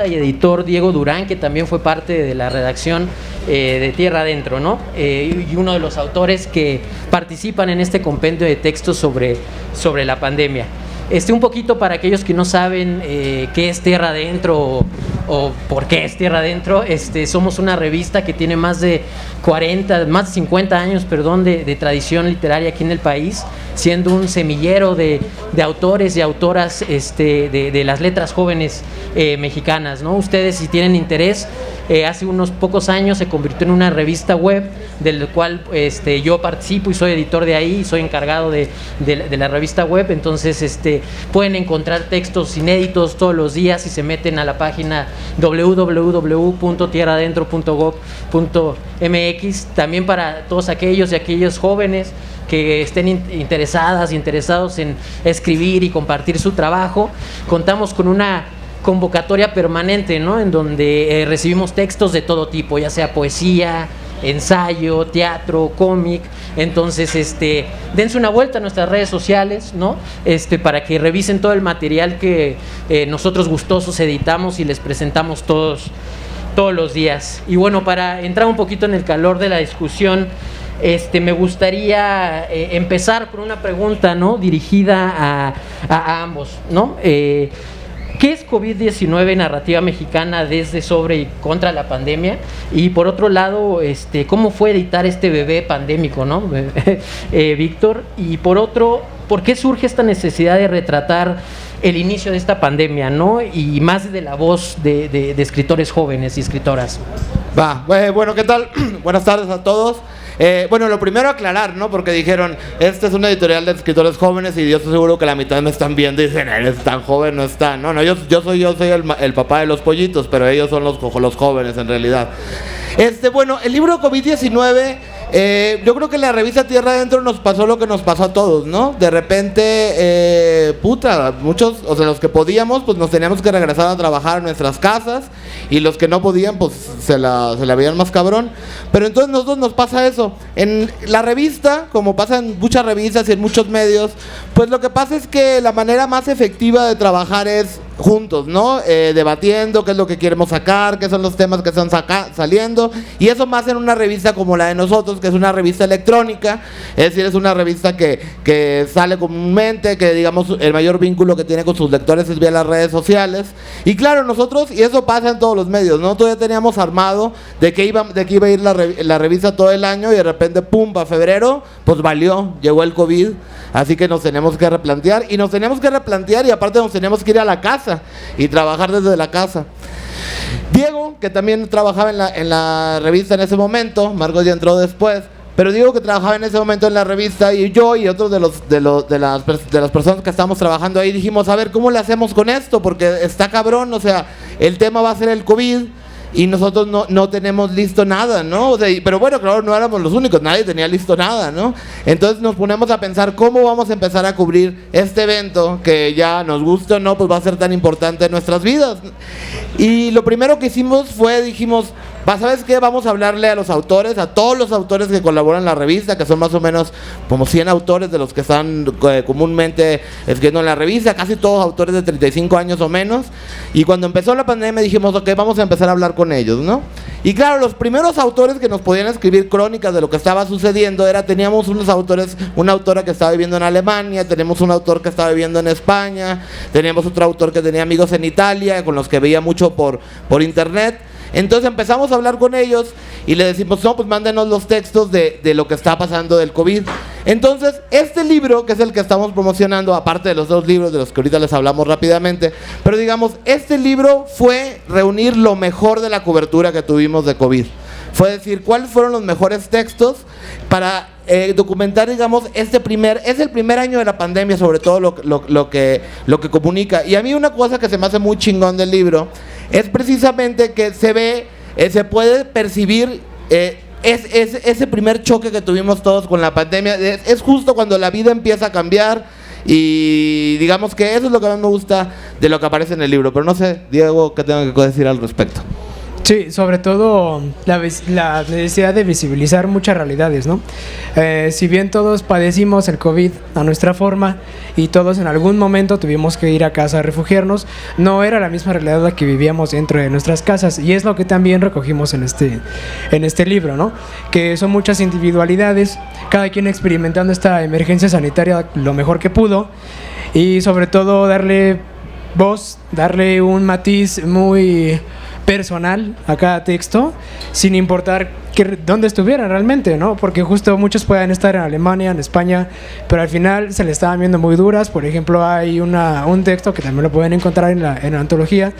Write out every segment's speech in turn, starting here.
poeta y editor Diego Durán, que también fue parte de la redacción de Tierra Adentro, ¿no? Y uno de los autores que participan en este compendio de textos sobre la pandemia. Un poquito para aquellos que no saben qué es Tierra Adentro o por qué es Tierra Adentro, somos una revista que tiene más de 50 años, de tradición literaria aquí en el país, siendo un semillero de autores y autoras de las letras jóvenes mexicanas, ¿no? Ustedes, si tienen interés, hace unos pocos años se convirtió en una revista web, del cual yo participo y soy editor de ahí, soy encargado de la revista web. Entonces pueden encontrar textos inéditos todos los días si se meten a la página www.tierraadentro.gov.mx. También para todos aquellos y aquellos jóvenes que estén interesados en escribir y compartir su trabajo, contamos con una convocatoria permanente, ¿no? En donde recibimos textos de todo tipo, ya sea poesía, ensayo, teatro, cómic. Entonces dense una vuelta a nuestras redes sociales, ¿no? Para que revisen todo el material que nosotros gustosos editamos y les presentamos todos los días. Y bueno, para entrar un poquito en el calor de la discusión, me gustaría empezar con una pregunta, ¿no? Dirigida a ambos, ¿no? ¿Qué es COVID-19 narrativa mexicana desde, sobre y contra la pandemia? Y por otro lado, ¿cómo fue editar este bebé pandémico, ¿no? Víctor. Y por otro, ¿por qué surge esta necesidad de retratar el inicio de esta pandemia, ¿no? Y más de la voz de escritores jóvenes y escritoras. Bueno, ¿qué tal? Buenas tardes a todos. Bueno, lo primero aclarar, ¿no? Porque dijeron, esta es una editorial de escritores jóvenes y yo estoy seguro que la mitad me están viendo y dicen, eres tan joven, no está. No, yo soy el papá de los pollitos, pero ellos son los jóvenes en realidad. Bueno, el libro COVID-19, yo creo que en la revista Tierra Adentro nos pasó lo que nos pasó a todos, ¿no? De repente, muchos, o sea, los que podíamos, pues nos teníamos que regresar a trabajar a nuestras casas, y los que no podían, pues se la veían más cabrón. Pero entonces nosotros nos pasa eso. En la revista, como pasa en muchas revistas y en muchos medios, pues lo que pasa es que la manera más efectiva de trabajar es juntos, ¿no? Debatiendo qué es lo que queremos sacar, qué son los temas que están saliendo, y eso más en una revista como la de nosotros, que es una revista electrónica, es decir, es una revista que sale comúnmente, que digamos el mayor vínculo que tiene con sus lectores es vía las redes sociales. Y claro, nosotros, y eso pasa en todos los medios, ¿no? Todavía teníamos armado de que iba a ir la revista todo el año, y de repente, pum, para febrero, pues valió, llegó el COVID, así que nos tenemos que replantear, y aparte nos teníamos que ir a la casa y trabajar desde la casa. Diego, que también trabajaba en la revista en ese momento, Marcos ya entró después, pero Diego, que trabajaba en ese momento en la revista, y yo y otros de las personas que estábamos trabajando ahí, dijimos, a ver, ¿cómo le hacemos con esto? Porque está cabrón, o sea, el tema va a ser el COVID y nosotros no tenemos listo nada, ¿no? O sea, pero bueno, claro, no éramos los únicos, nadie tenía listo nada, ¿no? Entonces nos ponemos a pensar cómo vamos a empezar a cubrir este evento que, ya nos guste o no, pues va a ser tan importante en nuestras vidas. Y lo primero que hicimos dijimos, ¿sabes qué? Vamos a hablarle a los autores, a todos los autores que colaboran en la revista, que son más o menos como 100 autores de los que están comúnmente escribiendo en la revista, casi todos autores de 35 años o menos. Y cuando empezó la pandemia dijimos, ok, vamos a empezar a hablar con ellos, ¿no? Y claro, los primeros autores que nos podían escribir crónicas de lo que estaba sucediendo teníamos unos autores, una autora que estaba viviendo en Alemania, tenemos un autor que estaba viviendo en España, teníamos otro autor que tenía amigos en Italia, con los que veía mucho por internet. Entonces empezamos a hablar con ellos y le decimos, no, pues mándenos los textos de lo que está pasando del COVID. Entonces, este libro, que es el que estamos promocionando, aparte de los dos libros de los que ahorita les hablamos rápidamente, pero digamos, este libro fue reunir lo mejor de la cobertura que tuvimos de COVID. Fue decir, ¿cuáles fueron los mejores textos para documentar, digamos, es el primer año de la pandemia, sobre todo lo que comunica? Y a mí una cosa que se me hace muy chingón del libro es precisamente que se puede percibir ese primer choque que tuvimos todos con la pandemia. Es justo cuando la vida empieza a cambiar, y digamos que eso es lo que más me gusta de lo que aparece en el libro. Pero no sé, Diego, ¿qué tengo que decir al respecto? Sí, sobre todo la necesidad de visibilizar muchas realidades, ¿no? Si bien todos padecimos el COVID a nuestra forma y todos en algún momento tuvimos que ir a casa a refugiarnos, no era la misma realidad la que vivíamos dentro de nuestras casas, y es lo que también recogimos en este libro, ¿no? Que son muchas individualidades, cada quien experimentando esta emergencia sanitaria lo mejor que pudo, y sobre todo darle voz, darle un matiz muy personal a cada texto, sin importar dónde estuvieran realmente, ¿no? Porque justo muchos pueden estar en Alemania, en España, pero al final se le estaban viendo muy duras. Por ejemplo, hay un texto que también lo pueden encontrar en la antología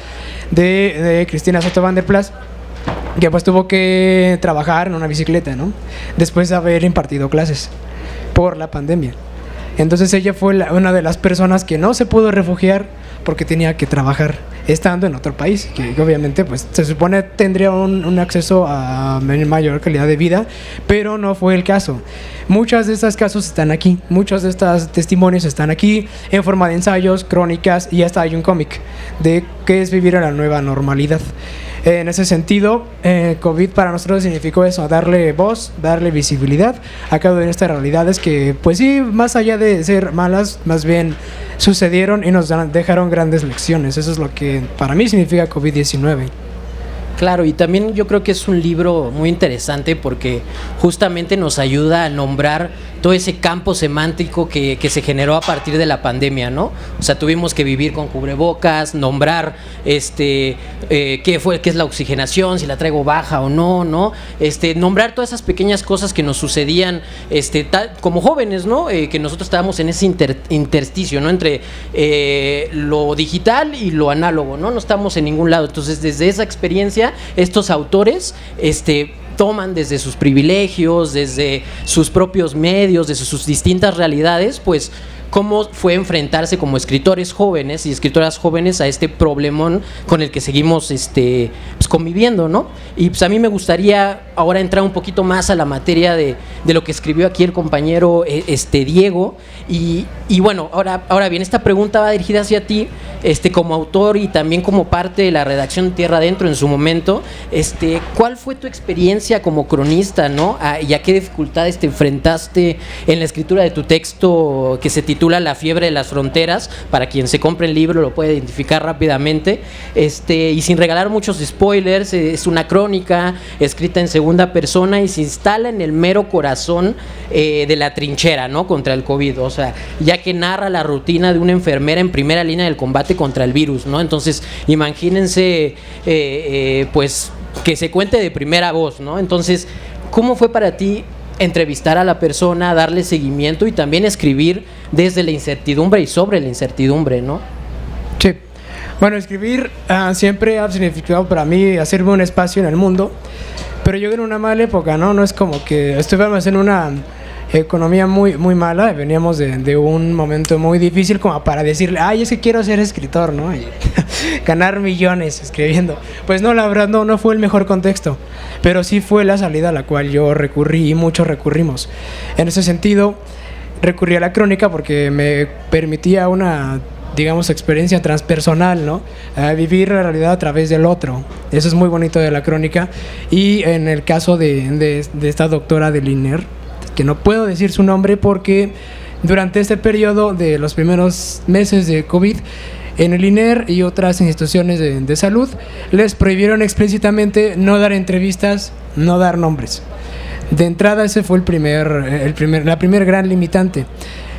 de Cristina Soto Van der Plas, que pues tuvo que trabajar en una bicicleta, ¿no? Después de haber impartido clases por la pandemia. Entonces ella fue una de las personas que no se pudo refugiar porque tenía que trabajar estando en otro país, que obviamente pues se supone tendría un acceso a mayor calidad de vida, pero no fue el caso. Muchos de estos casos están aquí, muchos de estos testimonios están aquí en forma de ensayos, crónicas, y hasta hay un cómic de qué es vivir en la nueva normalidad. En ese sentido, COVID para nosotros significó eso, darle voz, darle visibilidad a cada una de estas realidades que, pues sí, más allá de ser malas, más bien sucedieron y nos dejaron grandes lecciones. Eso es lo que para mí significa COVID-19. Claro, y también yo creo que es un libro muy interesante porque justamente nos ayuda a nombrar todo ese campo semántico que se generó a partir de la pandemia, ¿no? O sea, tuvimos que vivir con cubrebocas, nombrar qué es la oxigenación, si la traigo baja o no, ¿no? Nombrar todas esas pequeñas cosas que nos sucedían como jóvenes, ¿no? Que nosotros estábamos en ese intersticio, ¿no? Entre lo digital y lo análogo, ¿no? No estamos en ningún lado. Entonces, desde esa experiencia, estos autores toman desde sus privilegios, desde sus propios medios, desde sus distintas realidades, pues cómo fue enfrentarse como escritores jóvenes y escritoras jóvenes a este problemón con el que seguimos pues conviviendo, ¿no? Y pues a mí me gustaría ahora entrar un poquito más a la materia de lo que escribió aquí el compañero Diego, y bueno, ahora bien, esta pregunta va dirigida hacia ti, como autor y también como parte de la redacción Tierra Adentro en su momento. ¿Cuál fue tu experiencia como cronista, ¿no? ¿Y a qué dificultades te enfrentaste en la escritura de tu texto que se titula La fiebre de las fronteras? Para quien se compre el libro lo puede identificar rápidamente, y sin regalar muchos spoilers, es una crónica escrita en segunda persona y se instala en el mero corazón de la trinchera, ¿no? Contra el COVID, o sea, ya que narra la rutina de una enfermera en primera línea del combate contra el virus, ¿no? Entonces, imagínense, pues, que se cuente de primera voz, ¿no? Entonces, ¿cómo fue para ti entrevistar a la persona, darle seguimiento y también escribir desde la incertidumbre y sobre la incertidumbre, ¿no? Sí. Bueno, escribir siempre ha significado para mí hacerme un espacio en el mundo, pero yo en una mala época, ¿no? No es como que estuvimos en una economía muy, muy mala, veníamos de un momento muy difícil como para decirle, ay, es que quiero ser escritor, ¿no? Y ganar millones escribiendo. Pues no, la verdad no fue el mejor contexto, pero sí fue la salida a la cual yo recurrí y muchos recurrimos. En ese sentido, recurrí a la crónica porque me permitía una, digamos, experiencia transpersonal, ¿no? Vivir la realidad a través del otro. Eso es muy bonito de la crónica. Y en el caso de esta doctora del INER, que no puedo decir su nombre porque durante este periodo de los primeros meses de COVID, en el INER y otras instituciones de salud les prohibieron explícitamente no dar entrevistas, no dar nombres. De entrada ese fue la primer gran limitante.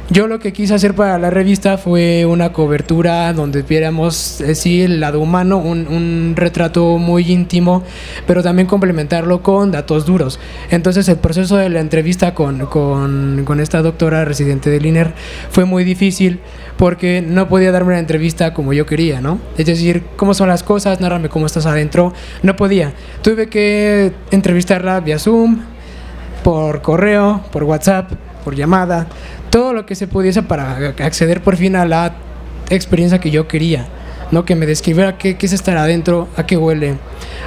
Yo lo que quise hacer para la revista fue una cobertura donde viéramos sí el lado humano, un retrato muy íntimo, pero también complementarlo con datos duros. Entonces el proceso de la entrevista con esta doctora residente del INER fue muy difícil porque no podía darme una entrevista como yo quería, ¿no? Es decir, cómo son las cosas, nárrame cómo estás adentro. No podía. Tuve que entrevistarla vía Zoom, por correo, por WhatsApp, por llamada, todo lo que se pudiese para acceder por fin a la experiencia que yo quería, ¿no? Que me describiera qué es estar adentro, a qué huele,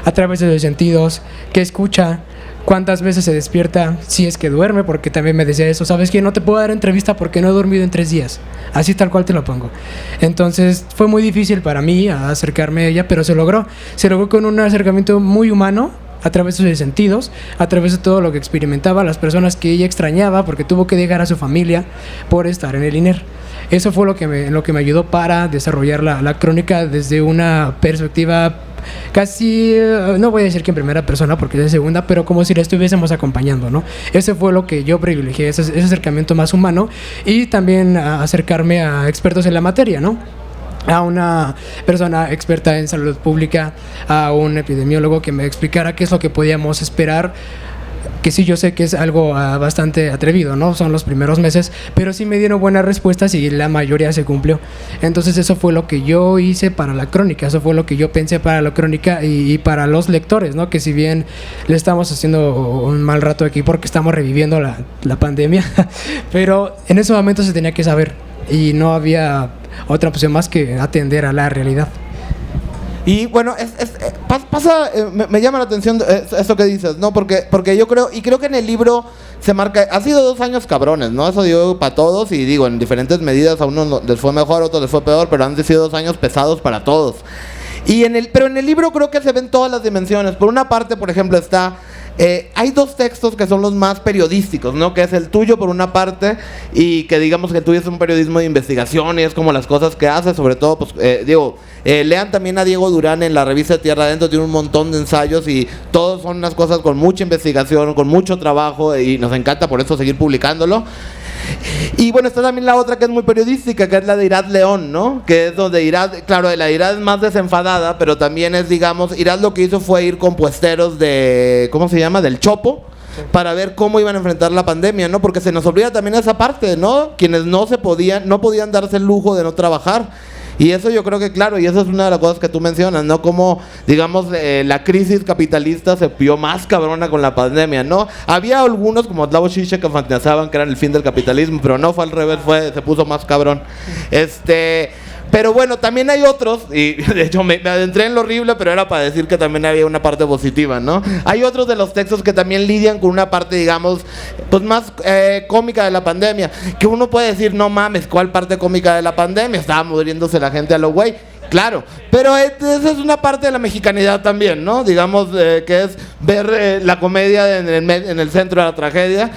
a través de los sentidos, qué escucha, cuántas veces se despierta, si es que duerme, porque también me decía eso, ¿sabes qué? No te puedo dar entrevista porque no he dormido en 3 días, así tal cual te lo pongo. Entonces fue muy difícil para mí acercarme a ella, pero se logró con un acercamiento muy humano, a través de sus sentidos, a través de todo lo que experimentaba, las personas que ella extrañaba, porque tuvo que dejar a su familia por estar en el INER. Eso fue lo que me ayudó para desarrollar la crónica desde una perspectiva casi, no voy a decir que en primera persona porque es de segunda, pero como si la estuviésemos acompañando, ¿no? Ese fue lo que yo privilegié, ese acercamiento más humano, y también acercarme a expertos en la materia, ¿no? A una persona experta en salud pública, a un epidemiólogo que me explicara qué es lo que podíamos esperar, que sí, yo sé que es algo bastante atrevido, ¿no? Son los primeros meses, pero sí me dieron buenas respuestas y la mayoría se cumplió. Entonces eso fue lo que yo hice para la crónica, eso fue lo que yo pensé para la crónica y para los lectores, ¿no? Que si bien le estamos haciendo un mal rato aquí porque estamos reviviendo la pandemia, pero en ese momento se tenía que saber y no había otra opción más que atender a la realidad. Y bueno, me llama la atención eso que dices, ¿no? Porque yo creo que en el libro se marca, ha sido 2 años cabrones, ¿no? Eso digo para todos y digo, en diferentes medidas, a unos les fue mejor, a otros les fue peor, pero han sido 2 años pesados para todos. Pero en el libro creo que se ven todas las dimensiones. Por una parte, por ejemplo, hay 2 textos que son los más periodísticos, ¿no? Que es el tuyo por una parte, y que digamos que el tuyo es un periodismo de investigación y es como las cosas que hace, sobre todo, pues, lean también a Diego Durán en la revista Tierra Adentro, tiene un montón de ensayos y todos son unas cosas con mucha investigación, con mucho trabajo, y nos encanta por eso seguir publicándolo. Y bueno, está también la otra que es muy periodística, que es la de Irad León, ¿no? Que es donde Irad, claro, la Irad es más desenfadada, pero también es, digamos, Irad lo que hizo fue ir con puesteros de, ¿cómo se llama? Del Chopo, para ver cómo iban a enfrentar la pandemia, ¿no? Porque se nos olvida también esa parte, ¿no? Quienes no podían darse el lujo de no trabajar. Y eso yo creo que, claro, y eso es una de las cosas que tú mencionas, ¿no? Como, digamos, la crisis capitalista se vio más cabrona con la pandemia, ¿no? Había algunos, como Slavoj Žižek, que fantaseaban que eran el fin del capitalismo, pero no, fue al revés, se puso más cabrón. Pero bueno, también hay otros, y de hecho me adentré en lo horrible, pero era para decir que también había una parte positiva, ¿no? Hay otros de los textos que también lidian con una parte, digamos, pues más cómica de la pandemia, que uno puede decir, no mames, ¿cuál parte cómica de la pandemia? Estaba muriéndose la gente a lo güey. Claro, pero esa es una parte de la mexicanidad también, ¿no? Digamos que es ver la comedia en el centro de la tragedia.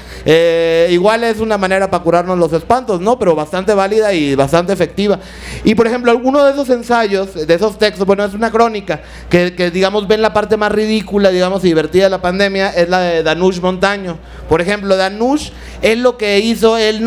Igual es una manera para curarnos los espantos, ¿no? Pero bastante válida y bastante efectiva. Y por ejemplo, alguno de esos ensayos, de esos textos, bueno, es una crónica que digamos ven la parte más ridícula, digamos, y divertida de la pandemia, es la de Danush Montaño. Por ejemplo, Danush, él lo que hizo, él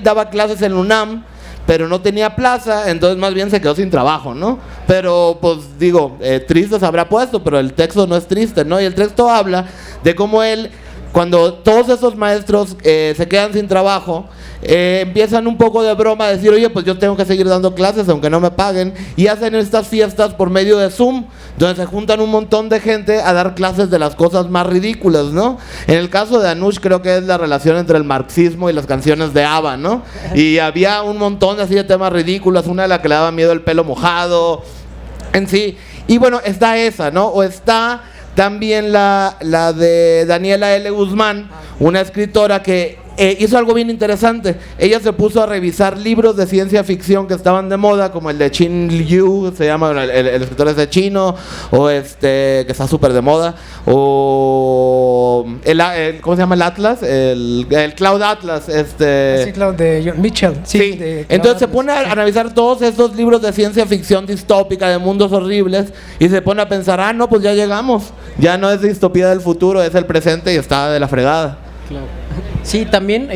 daba clases en UNAM, pero no tenía plaza, entonces más bien se quedó sin trabajo, ¿no? Pero, pues, digo, triste se habrá puesto, pero el texto no es triste, ¿no? Y el texto habla de cómo él, cuando todos esos maestros se quedan sin trabajo, empiezan un poco de broma a decir, oye, pues yo tengo que seguir dando clases aunque no me paguen, y hacen estas fiestas por medio de Zoom, donde se juntan un montón de gente a dar clases de las cosas más ridículas, ¿no? En el caso de Anush creo que es la relación entre el marxismo y las canciones de ABBA, ¿no? Y había un montón así de temas ridículos, una de las que le daba miedo el pelo mojado, en sí. Y bueno, está esa, ¿no? O está también la de Daniela L. Guzmán, una escritora que hizo algo bien interesante. Ella se puso a revisar libros de ciencia ficción que estaban de moda, como el de Qin Liu, se llama, el escritor ese chino, o que está súper de moda, o ¿cómo se llama? El Atlas, el Cloud Atlas, Sí, Cloud de John Mitchell. Sí. Entonces se pone a analizar todos estos libros de ciencia ficción distópica, de mundos horribles, y se pone a pensar, no, pues ya llegamos, ya no es distopía del futuro, es el presente y está de la fregada. Claro. Sí, también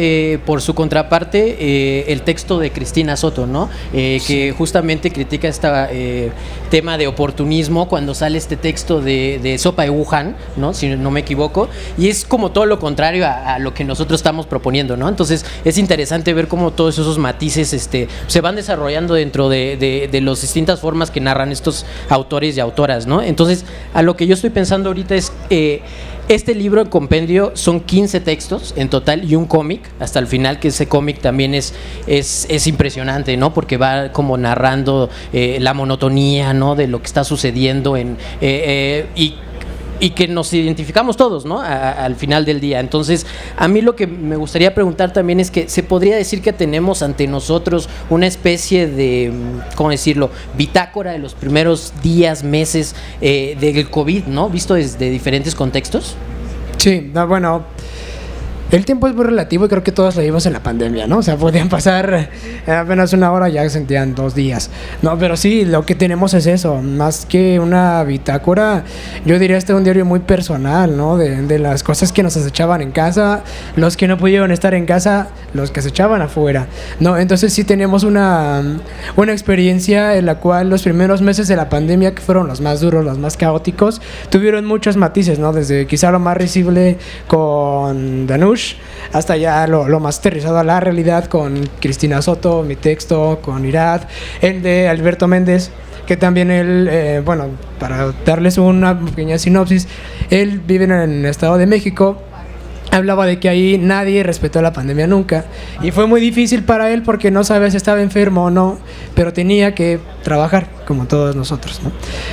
por su contraparte el texto de Cristina Soto, ¿no? Que justamente critica este tema de oportunismo cuando sale este texto de Sopa de Wuhan, ¿no? Si no me equivoco, y es como todo lo contrario a lo que nosotros estamos proponiendo, ¿no? Entonces es interesante ver cómo todos esos matices se van desarrollando dentro de las distintas formas que narran estos autores y autoras, ¿no? Entonces, a lo que yo estoy pensando ahorita es este libro en compendio son 15 textos en total y un cómic hasta el final, que ese cómic también es impresionante, ¿no? Porque va como narrando la monotonía, ¿no? De lo que está sucediendo y y que nos identificamos todos, ¿no? Al final del día. Entonces, a mí lo que me gustaría preguntar también es que se podría decir que tenemos ante nosotros una especie de, ¿cómo decirlo?, bitácora de los primeros días, meses del COVID, ¿no? Visto desde diferentes contextos. Sí, no, bueno, el tiempo es muy relativo y creo que todos lo vimos en la pandemia, ¿no? O sea, podían pasar apenas una hora, ya sentían 2 días. No, pero sí, lo que tenemos es eso, más que una bitácora, yo diría un diario muy personal, ¿no? De las cosas que nos acechaban en casa, los que no pudieron estar en casa, los que se echaban afuera, ¿no? Entonces sí tenemos una experiencia en la cual los primeros meses de la pandemia, que fueron los más duros, los más caóticos, tuvieron muchos matices, ¿no? Desde quizá lo más risible con Danush, hasta ya lo más aterrizado a la realidad con Cristina Soto, mi texto, con Irad, el de Alberto Méndez, que también él, bueno, para darles una pequeña sinopsis, él vive en el Estado de México. Hablaba de que ahí nadie respetó la pandemia nunca y fue muy difícil para él porque no sabía si estaba enfermo o no, pero tenía que trabajar como todos nosotros, ¿no?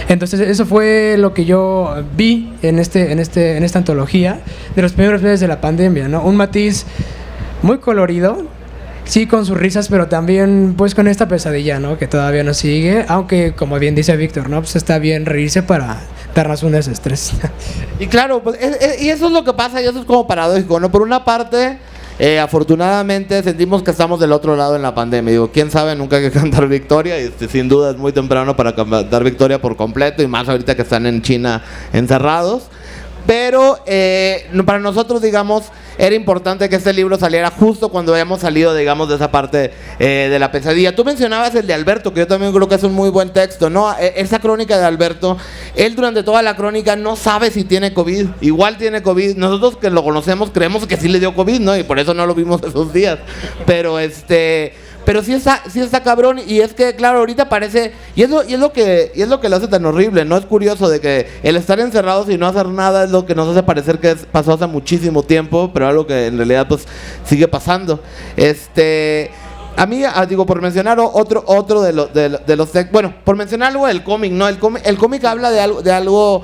Entonces eso fue lo que yo vi en esta antología de los primeros meses de la pandemia, ¿no? Un matiz muy colorido, sí, con sus risas, pero también pues con esta pesadilla, ¿no? Que todavía nos sigue, aunque como bien dice Víctor, ¿no? Pues está bien reírse para darnos un desestrés. Y claro, pues, y eso es lo que pasa y eso es como paradójico, ¿no? Por una parte, afortunadamente sentimos que estamos del otro lado en la pandemia. Digo, quién sabe, nunca hay que cantar victoria y sin duda es muy temprano para cantar victoria por completo y más ahorita que están en China encerrados. Pero para nosotros, digamos, era importante que este libro saliera justo cuando habíamos salido, digamos, de esa parte de la pesadilla. Tú mencionabas el de Alberto, que yo también creo que es un muy buen texto, ¿no? Esa crónica de Alberto, él durante toda la crónica no sabe si tiene COVID, igual tiene COVID. Nosotros que lo conocemos creemos que sí le dio COVID, ¿no? Y por eso no lo vimos esos días. Pero sí está cabrón, y es que claro, ahorita parece, y es lo que lo hace tan horrible, ¿no? Es curioso de que el estar encerrados y no hacer nada es lo que nos hace parecer que pasó hace muchísimo tiempo, pero algo que en realidad pues sigue pasando. A mí, digo, por mencionar otro de los bueno, por mencionar algo del cómic, ¿no? El cómic habla de algo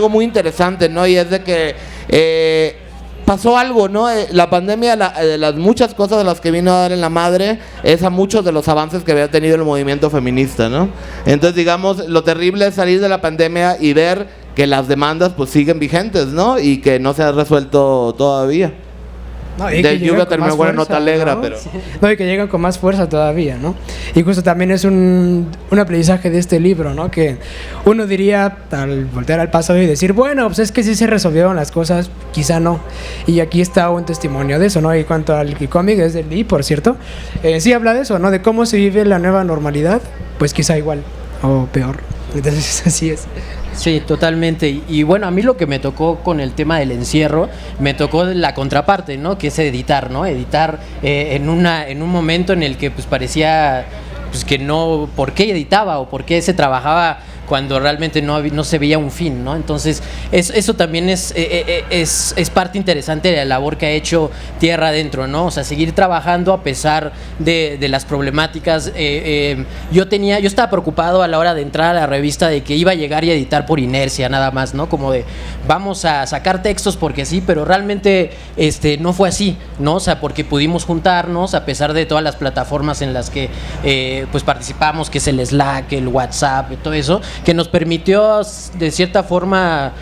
muy interesante, ¿no? Y es de que pasó algo, ¿no? La pandemia, de las muchas cosas de las que vino a dar en la madre, es a muchos de los avances que había tenido el movimiento feminista, ¿no? Entonces, digamos, lo terrible es salir de la pandemia y ver que las demandas pues siguen vigentes, ¿no? Y que no se ha resuelto todavía. No, y de lluvia terminó con una nota alegre, ¿no? pero... Sí. No, y que llegan con más fuerza todavía, ¿no? Y justo también es un aprendizaje de este libro, ¿no? Que uno diría, al voltear al pasado y decir, bueno, pues es que sí se resolvieron las cosas, quizá no. Y aquí está un testimonio de eso, ¿no? Y cuanto al cómic, es del Lee, por cierto, sí habla de eso, ¿no? De cómo se vive la nueva normalidad, pues quizá igual o peor. Entonces, así es. Sí, totalmente. Y bueno, a mí lo que me tocó con el tema del encierro, me tocó la contraparte, ¿no? Que es editar, ¿no? Editar en un momento en el que pues parecía pues que no, ¿por qué editaba o por qué se trabajaba cuando realmente no se veía un fin, ¿no? Entonces, eso también es parte interesante de la labor que ha hecho Tierra Adentro, ¿no? O sea, seguir trabajando a pesar de las problemáticas. Yo estaba preocupado a la hora de entrar a la revista de que iba a llegar y editar por inercia, nada más, ¿no? Como de, vamos a sacar textos porque sí, pero realmente no fue así, ¿no? O sea, porque pudimos juntarnos a pesar de todas las plataformas en las que pues participamos, que es el Slack, el WhatsApp, y todo eso, que nos permitió de cierta forma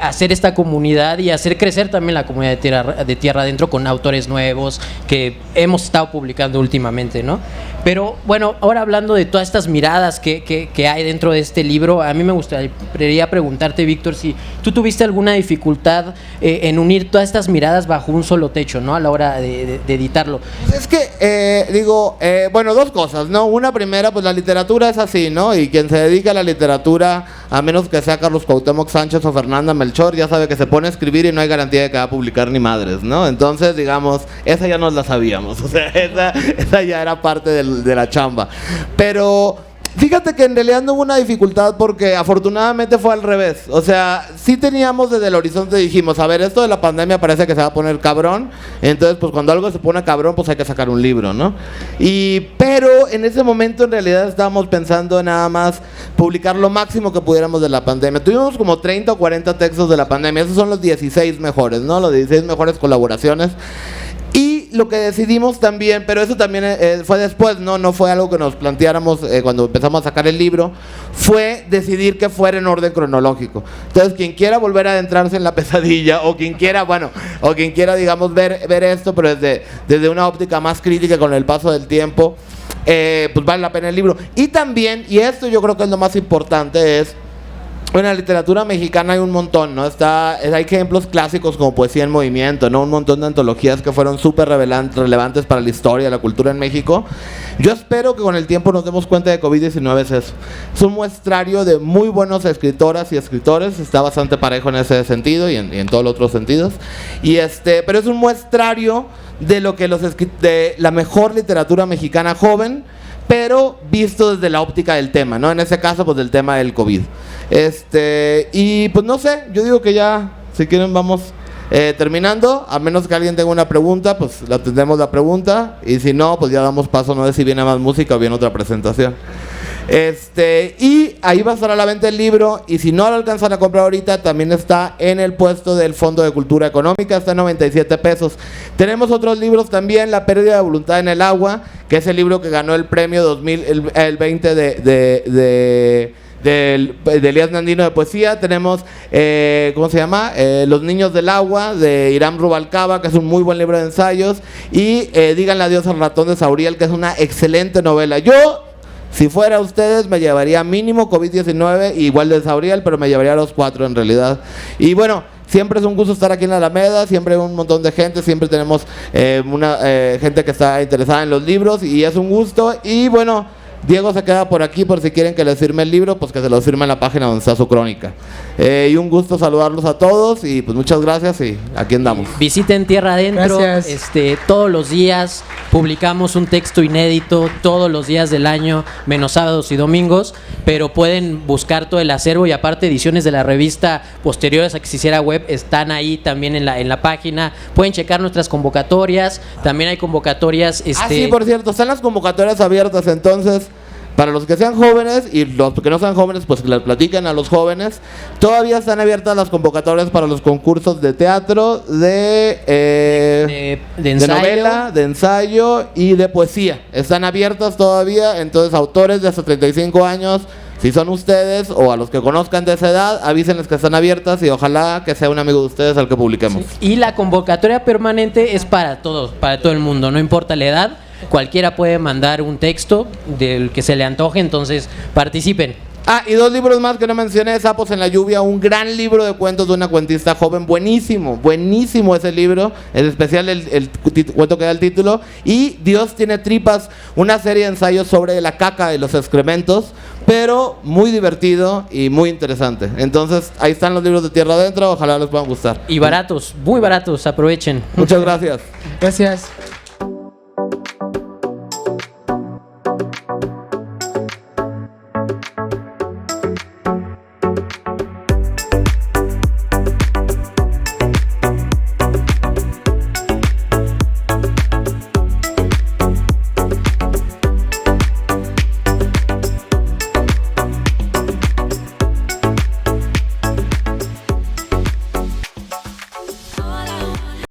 hacer esta comunidad y hacer crecer también la comunidad de Tierra Adentro con autores nuevos que hemos estado publicando últimamente, ¿no? Pero bueno, ahora hablando de todas estas miradas que hay dentro de este libro, a mí me gustaría preguntarte, Víctor, si tú tuviste alguna dificultad en unir todas estas miradas bajo un solo techo, ¿no? A la hora de editarlo. Es que, bueno, dos cosas, ¿no? Una primera, pues la literatura es así, ¿no? Y quien se dedica a la literatura, a menos que sea Carlos Cuauhtémoc Sánchez o Fernanda Melchor, ya sabe que se pone a escribir y no hay garantía de que va a publicar ni madres, ¿no? Entonces, digamos, esa ya nos la sabíamos, o sea, esa ya era parte de la chamba. Pero Fíjate que en realidad no hubo una dificultad porque afortunadamente fue al revés. O sea, sí teníamos desde el horizonte, dijimos, a ver, esto de la pandemia parece que se va a poner cabrón. Entonces, pues cuando algo se pone cabrón, pues hay que sacar un libro, ¿no? Pero en ese momento en realidad estábamos pensando en nada más publicar lo máximo que pudiéramos de la pandemia. Tuvimos como 30 o 40 textos de la pandemia. Esos son los 16 mejores, ¿no? Los 16 mejores colaboraciones. Y lo que decidimos también, pero eso también fue después, no fue algo que nos planteáramos cuando empezamos a sacar el libro, fue decidir que fuera en orden cronológico. Entonces, quien quiera volver a adentrarse en la pesadilla, o quien quiera, digamos, ver esto, pero desde una óptica más crítica con el paso del tiempo, pues vale la pena el libro. Y también, y esto yo creo que es lo más importante, es en la literatura mexicana hay un montón, ¿no? Hay ejemplos clásicos como Poesía en Movimiento, ¿no? Un montón de antologías que fueron súper relevantes para la historia, la cultura en México. Yo espero que con el tiempo nos demos cuenta de que COVID-19 es eso. Es un muestrario de muy buenos escritoras y escritores, está bastante parejo en ese sentido y en todos los otros sentidos. Pero es un muestrario de lo que de la mejor literatura mexicana joven, pero visto desde la óptica del tema, ¿no? En ese caso, pues del tema del COVID. Y pues no sé, yo digo que ya, si quieren, vamos terminando. A menos que alguien tenga una pregunta, pues la tendremos la pregunta. Y si no, pues ya damos paso, no sé si viene más música o viene otra presentación. Y ahí va a estar a la venta el libro. Y si no lo alcanzan a comprar ahorita, también está en el puesto del Fondo de Cultura Económica, está en 97 pesos. Tenemos otros libros también, La pérdida de voluntad en el agua, que es el libro que ganó el premio 2020 de Elías Nandino de poesía. Tenemos, ¿cómo se llama? Los niños del agua, de Irán Rubalcaba, que es un muy buen libro de ensayos. Y Díganle adiós al ratón, de Sauriel, que es una excelente novela. Yo, si fuera ustedes, me llevaría mínimo COVID-19, igual de Sauriel, pero me llevaría a los 4 en realidad. Y bueno, siempre es un gusto estar aquí en la Alameda, siempre hay un montón de gente, siempre tenemos gente que está interesada en los libros y es un gusto. Y bueno, Diego se queda por aquí por si quieren que les firme el libro, pues que se lo firme en la página donde está su crónica. Y un gusto saludarlos a todos y pues muchas gracias y aquí andamos. Visiten Tierra Adentro. Gracias. Todos los días publicamos un texto inédito, todos los días del año, menos sábados y domingos, pero pueden buscar todo el acervo y aparte ediciones de la revista posteriores a que se hiciera web están ahí también en la página. Pueden checar nuestras convocatorias, también hay convocatorias. Sí, por cierto, están las convocatorias abiertas, entonces para los que sean jóvenes y los que no sean jóvenes, pues que les platiquen a los jóvenes. Todavía están abiertas las convocatorias para los concursos de teatro, de novela, de ensayo y de poesía. Están abiertas todavía, entonces autores de hasta 35 años, si son ustedes o a los que conozcan de esa edad, avísenles que están abiertas y ojalá que sea un amigo de ustedes al que publiquemos. Sí. Y la convocatoria permanente es para todos, para todo el mundo, no importa la edad. Cualquiera puede mandar un texto del que se le antoje, entonces participen. Y 2 libros más que no mencioné, Sapos en la lluvia, un gran libro de cuentos de una cuentista joven, buenísimo ese libro, en especial el cuento que da el título, y Dios tiene tripas, una serie de ensayos sobre la caca y los excrementos, pero muy divertido y muy interesante. Entonces, ahí están los libros de Tierra Adentro, ojalá les puedan gustar. Y baratos, muy baratos, aprovechen. Muchas gracias. Gracias.